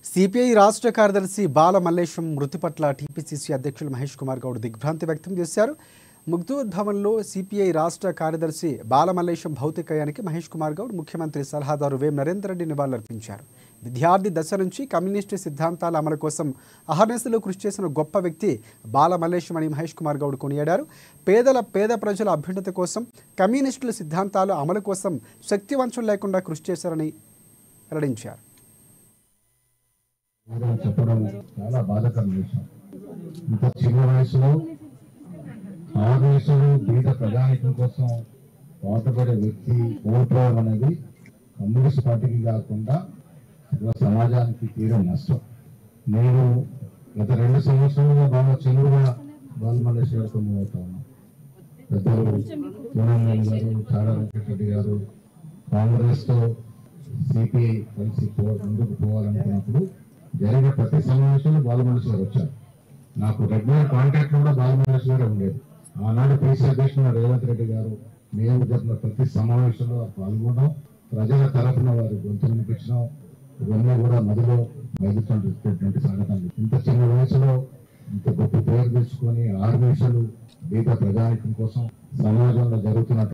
CPI రాష్ట్ర కార్యదర్శి బాల మల్లేశం మృతి పట్ల టీపీసీసీ అధ్యక్షులు మహేష్ కుమార్ గౌడ్ దిగ్భ్రాంతి వ్యక్తం చేశారు. ముగ్ధూర్ ధవన్లో సిపిఐ రాష్ట్ర కార్యదర్శి బాల మల్లేశం భౌతికయానికి మహేష్ కుమార్ గౌడ్ ముఖ్యమంత్రి సలహాదారు వేం నరేందర్ రెడ్డి నివాళులర్పించారు. విద్యార్థి దశ నుంచి కమ్యూనిస్టు సిద్ధాంతాల అమలు కోసం అహర్నిశలు కృషి చేసిన గొప్ప వ్యక్తి బాల మల్లేశం అని మహేష్ కుమార్ గౌడ్ కొనియాడారు. పేద ప్రజల అభ్యున్నతి కోసం కమ్యూనిస్టుల సిద్ధాంతాలు అమలు కోసం శక్తివంచం లేకుండా కృషి చేశారని వెల్లడించారు. చెప్పడం చాలా బాధాకరం విషయం. ఇంత చిన్న వయసులో ఆవేశంలో బీద ప్రజానికం కోసం పాటుపడే వ్యక్తి కోల్పోవడం అనేది కమ్యూనిస్ట్ పార్టీకి కాకుండా సమాజానికి తీరే నష్టం. నేను గత 2 సంవత్సరాలుగా బాగా చెరువుగా బాల మల్లేశం గారితో అవుతా ఉన్నాను. పెద్దలు పూర్ణమేని గారు, చాడా వెంకటరెడ్డి గారు కాంగ్రెస్తో సిపిఐ కలిసి ముందుకు పోవాలనుకున్నప్పుడు జరిగిన ప్రతి సమావేశంలో బాల మల్లేశం గారు వచ్చారు. నాకు రెగ్యులర్ కాంటాక్ట్ కూడా బాల మల్లేశం గారే ఉండేది. ఆనాడు పీసీ అధ్యక్షుడు రేవంత్ రెడ్డి గారు మేము జరిగిన ప్రతి సమావేశంలో పాల్గొన్నాం. ప్రజల తరఫున వారి గొంతు వినిపించడం ఇవన్నీ కూడా మదిలో మెదులుతున్నటువంటి సంఘటనలు. ఇంత చిన్న వయసులో ఇంత గొప్ప పేరు తెచ్చుకొని ఆర్మీషలు బీద ప్రజానికం కోసం సమాజంలో జరుగుతున్న